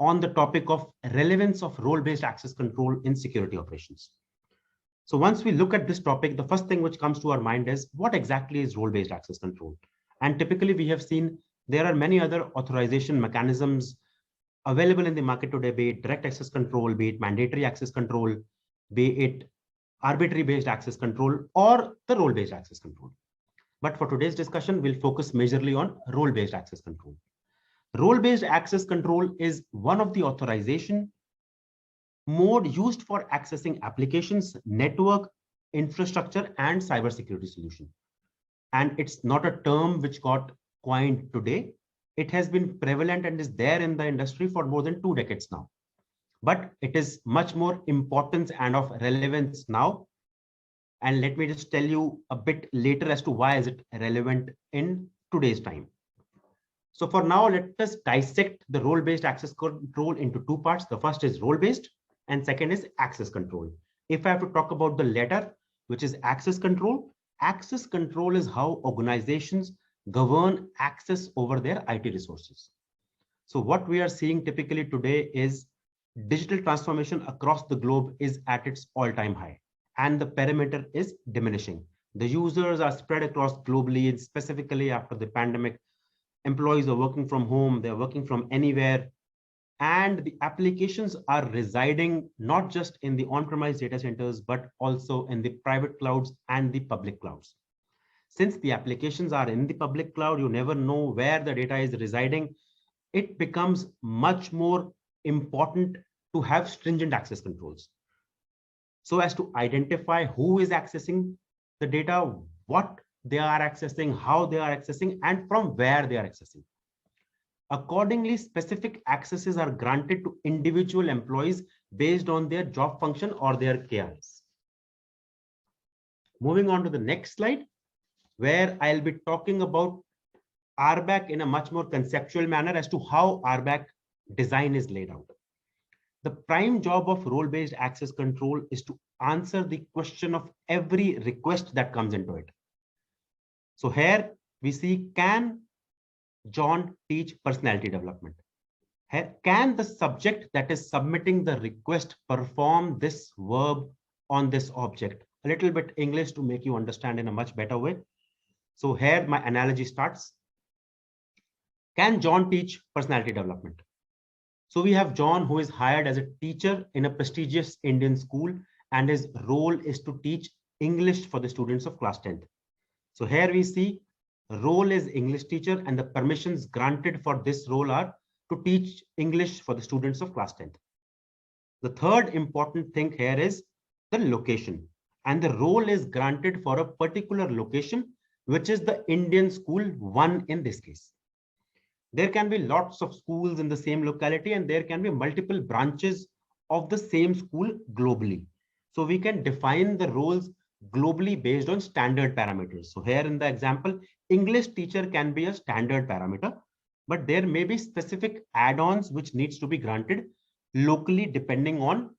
on the topic of relevance of role-based access control in security operations. So once we look at this topic, the first thing which comes to our mind is what exactly is role-based access control? And typically we have seen there are many other authorization mechanisms available in the market today, be it direct access control, be it mandatory access control, be it arbitrary based access control, or the role-based access control. But for today's discussion, we'll focus majorly on role-based access control. Role-based access control is one of the authorization mode used for accessing applications, network, infrastructure, and cybersecurity solution. And it's not a term which got coined today. It has been prevalent and is there in the industry for more than 2 decades now. But it is much more important and of relevance now. And let me just tell you a bit later as to why is it relevant in today's time. So for now, let us dissect the role-based access control into 2 parts. The first is role-based and second is access control. If I have to talk about the latter, which is access control is how organizations govern access over their IT resources. So what we are seeing typically today is digital transformation across the globe is at its all-time high, and the perimeter is diminishing. The users are spread across globally, and specifically after the pandemic, employees are working from home, they're working from anywhere, and the applications are residing not just in the on-premise data centers, but also in the private clouds and the public clouds. Since the applications are in the public cloud, you never know where the data is residing. It becomes much more important to have stringent access controls, so as to identify who is accessing the data, what they are accessing, how they are accessing, and from where they are accessing. Accordingly, specific accesses are granted to individual employees based on their job function or their KRs. Moving on to the next slide, where I'll be talking about RBAC in a much more conceptual manner as to how RBAC design is laid out. The prime job of role-based access control is to answer the question of every request that comes into it. So here we see, can John teach personality development? Here, can the subject that is submitting the request perform this verb on this object? A little bit English to make you understand in a much better way. So here my analogy starts. Can John teach personality development? So we have John, who is hired as a teacher in a prestigious Indian school, and his role is to teach English for the students of class 10th. So here we see role is English teacher, and the permissions granted for this role are to teach English for the students of class 10th. The third important thing here is the location, and the role is granted for a particular location, which is the Indian school 1 in this case. There can be lots of schools in the same locality, and there can be multiple branches of the same school globally. So we can define the roles globally based on standard parameters. So here in the example, English teacher can be a standard parameter, but there may be specific add-ons which needs to be granted locally depending on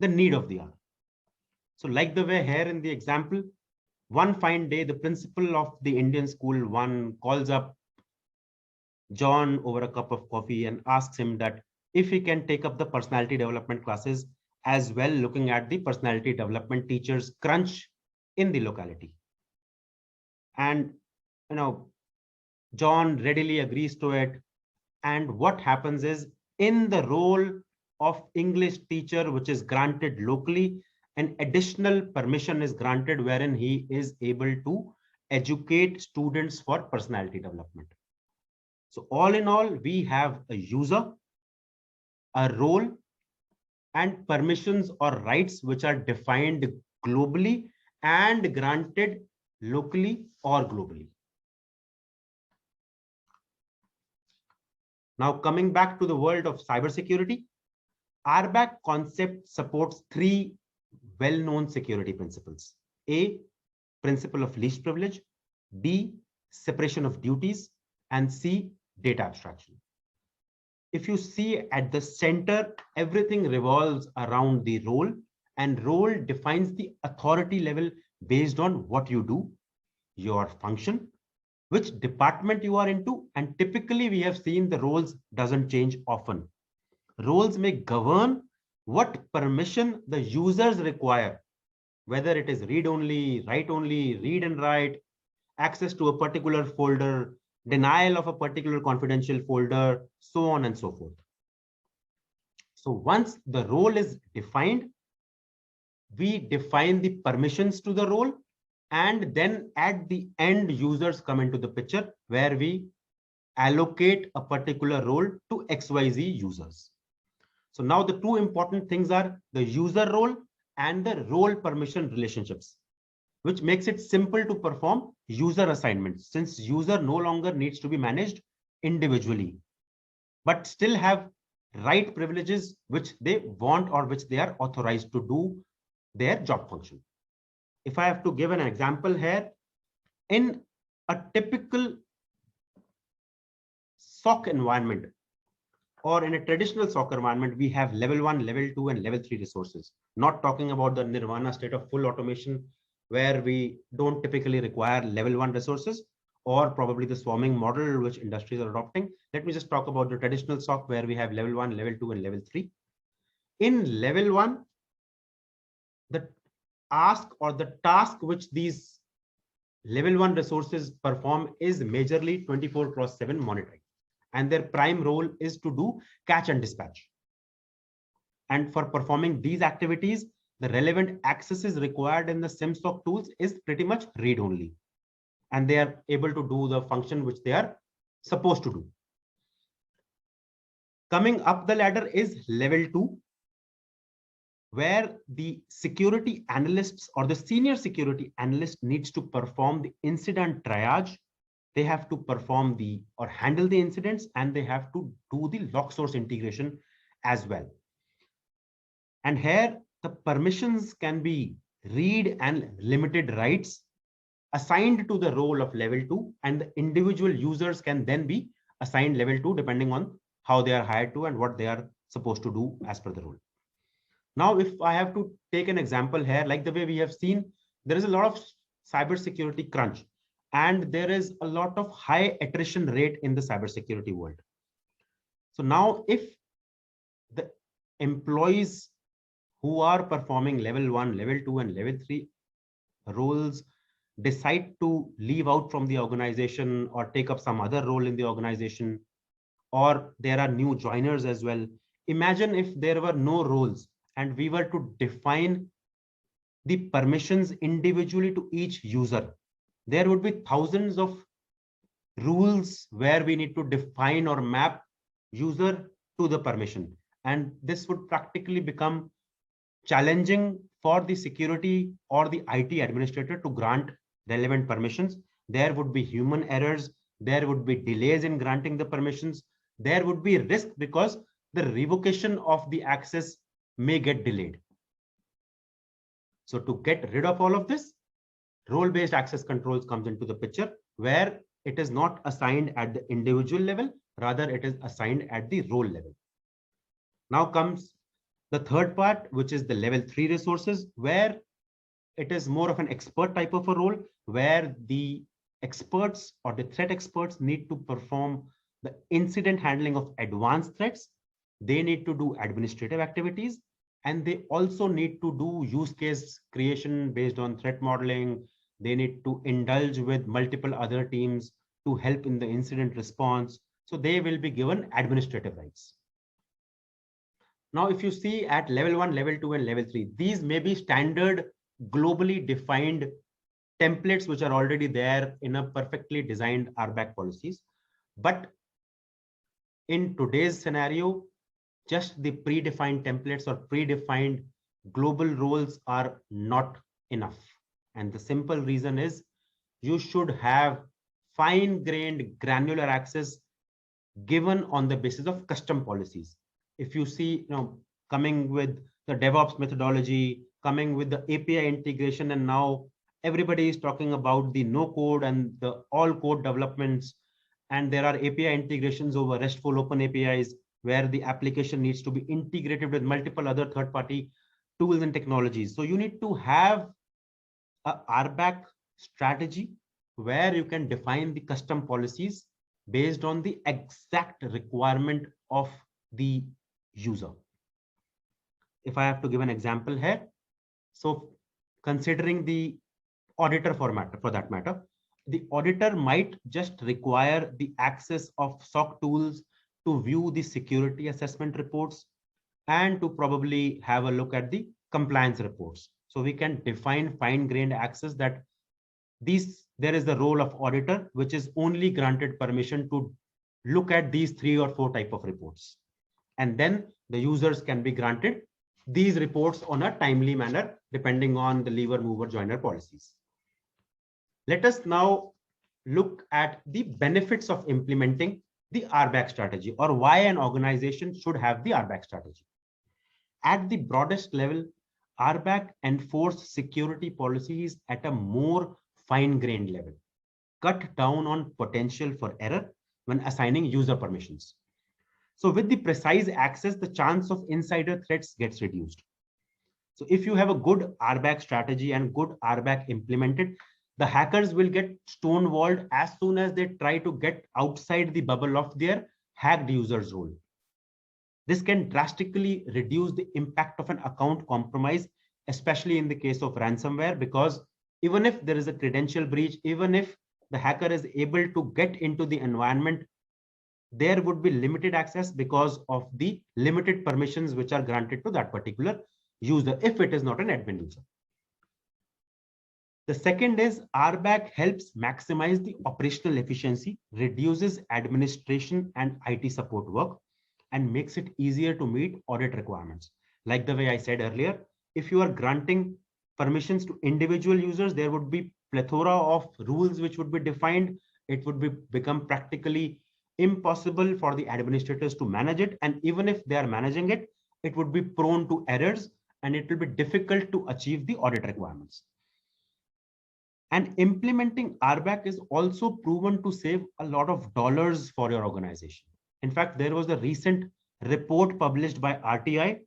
the need of the hour. So like the way here in the example, one fine day, the principal of the Indian school 1 calls up John over a cup of coffee and asks him that if he can take up the personality development classes as well, looking at the personality development teachers crunch in the locality. And John readily agrees to it. And what happens is, in the role of English teacher, which is granted locally, an additional permission is granted wherein he is able to educate students for personality development. So all in all, we have a user, a role, and permissions or rights which are defined globally and granted locally or globally. Now coming back to the world of cybersecurity, RBAC concept supports 3 well-known security principles. A, principle of least privilege. B, separation of duties. And C, data abstraction. If you see at the center, everything revolves around the role, and role defines the authority level based on what you do, your function, which department you are into, and typically we have seen the roles doesn't change often. Roles may govern what permission the users require, whether it is read only, write only, read and write, access to a particular folder, denial of a particular confidential folder, so on and so forth. So once the role is defined, we define the permissions to the role, and then at the end, users come into the picture where we allocate a particular role to XYZ users. So now the two important things are the user role and the role permission relationships, which makes it simple to perform user assignments, since user no longer needs to be managed individually, but still have right privileges which they want or which they are authorized to do their job function. If I have to give an example here, in a typical SOC environment or in a traditional SOC environment, we have level 1, level 2, and level 3 resources. Not talking about the nirvana state of full automation, where we don't typically require level 1 resources, or probably the swarming model which industries are adopting. Let me just talk about the traditional SOC where we have level 1, level 2, and level 3. In level 1, the ask or the task which these level 1 resources perform is majorly 24/7 monitoring, and their prime role is to do catch and dispatch. And for performing these activities, the relevant accesses required in the SIEM/SOC tools is pretty much read only, and they are able to do the function which they are supposed to do. Coming up the ladder is level 2, where the security analysts or the senior security analyst needs to perform the incident triage. They have to perform the or handle the incidents, and they have to do the log source integration as well. And here the permissions can be read and limited rights assigned to the role of level 2, and the individual users can then be assigned level 2 depending on how they are hired to and what they are supposed to do as per the role. Now, if I have to take an example here, like the way we have seen, there is a lot of cybersecurity crunch, and there is a lot of high attrition rate in the cybersecurity world. So now, if the employees who are performing level 1, level 2, and level 3 roles decide to leave out from the organization or take up some other role in the organization, or there are new joiners as well. Imagine if there were no roles and we were to define the permissions individually to each user. There would be thousands of rules where we need to define or map user to the permission. And this would practically become challenging for the security or the IT administrator to grant relevant permissions. There would be human errors. There would be delays in granting the permissions. There would be risk because the revocation of the access may get delayed. So to get rid of all of this, role-based access controls comes into the picture, where it is not assigned at the individual level, rather it is assigned at the role level. Now comes the third part, which is the level 3 resources, where it is more of an expert type of a role, where the experts or the threat experts need to perform the incident handling of advanced threats. They need to do administrative activities, and they also need to do use case creation based on threat modeling. They need to indulge with multiple other teams to help in the incident response. So they will be given administrative rights. Now, if you see at level 1, level 2, and level 3, these may be standard globally defined templates which are already there in a perfectly designed RBAC policies. But in today's scenario, just the predefined templates or predefined global roles are not enough. And the simple reason is you should have fine-grained granular access given on the basis of custom policies. If you see, coming with the DevOps methodology, coming with the API integration, and now everybody is talking about the no code and the all code developments, and there are API integrations over RESTful open APIs, where the application needs to be integrated with multiple other third-party tools and technologies. So you need to have a RBAC strategy where you can define the custom policies based on the exact requirement of the user. If I have to give an example here, so considering the auditor for that matter, the auditor might just require the access of SOC tools to view the security assessment reports and to probably have a look at the compliance reports. So we can define fine-grained access that there is the role of auditor, which is only granted permission to look at these 3 or 4 type of reports. And then the users can be granted these reports on a timely manner, depending on the lever, mover, joiner policies. Let us now look at the benefits of implementing the RBAC strategy, or why an organization should have the RBAC strategy. At the broadest level, RBAC enforce security policies at a more fine-grained level, cut down on potential for error when assigning user permissions. So with the precise access, the chance of insider threats gets reduced. So if you have a good RBAC strategy and good RBAC implemented, the hackers will get stonewalled as soon as they try to get outside the bubble of their hacked user's role. This can drastically reduce the impact of an account compromise, especially in the case of ransomware, because even if there is a credential breach, even if the hacker is able to get into the environment, there would be limited access because of the limited permissions which are granted to that particular user if it is not an admin user. The second is RBAC helps maximize the operational efficiency, reduces administration and IT support work, and makes it easier to meet audit requirements. Like the way I said earlier, if you are granting permissions to individual users, there would be plethora of rules which would be defined. It would become practically impossible for the administrators to manage it. And even if they are managing it, it would be prone to errors and it will be difficult to achieve the audit requirements. And implementing RBAC is also proven to save a lot of dollars for your organization. In fact, there was a recent report published by RTI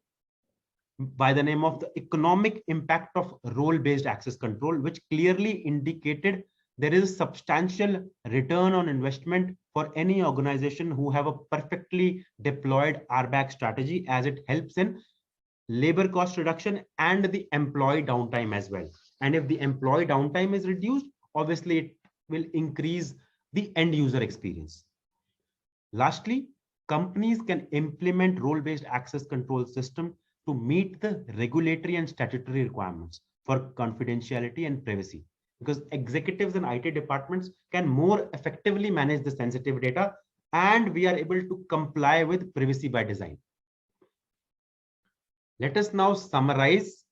by the name of the economic impact of role-based access control, which clearly indicated there is a substantial return on investment for any organization who have a perfectly deployed RBAC strategy, as it helps in labor cost reduction and the employee downtime as well. And if the employee downtime is reduced, obviously it will increase the end user experience. Lastly, companies can implement role-based access control system to meet the regulatory and statutory requirements for confidentiality and privacy, because executives and IT departments can more effectively manage the sensitive data, and we are able to comply with privacy by design. Let us now summarize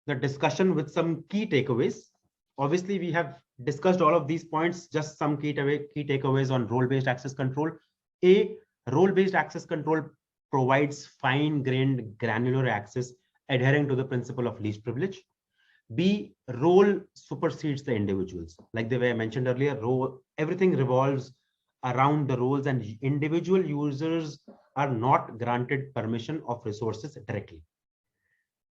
the discussion with some key takeaways. Obviously, we have discussed all of these points, just some key takeaways on role-based access control. A, role-based access control provides fine-grained granular access adhering to the principle of least privilege. B, role supersedes the individuals. Like the way I mentioned earlier, everything revolves around the roles, and individual users are not granted permission of resources directly.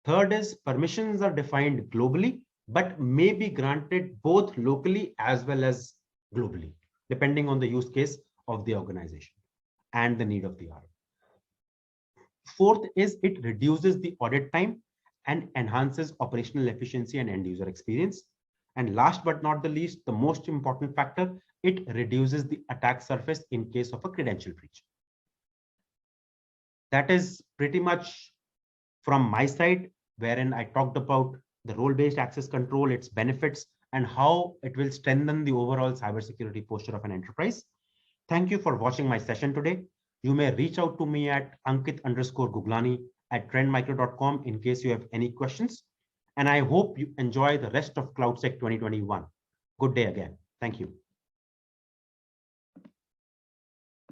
Third is permissions are defined globally, but may be granted both locally as well as globally, depending on the use case of the organization and the need of the hour. Fourth is it reduces the audit time and enhances operational efficiency and end user experience. And last but not the least, the most important factor, it reduces the attack surface in case of a credential breach. That is pretty much from my side, wherein I talked about the role-based access control, its benefits, and how it will strengthen the overall cybersecurity posture of an enterprise. Thank you for watching my session today. You may reach out to me at ankit_guglani@trendmicro.com in case you have any questions. And I hope you enjoy the rest of CloudSec 2021. Good day again. Thank you.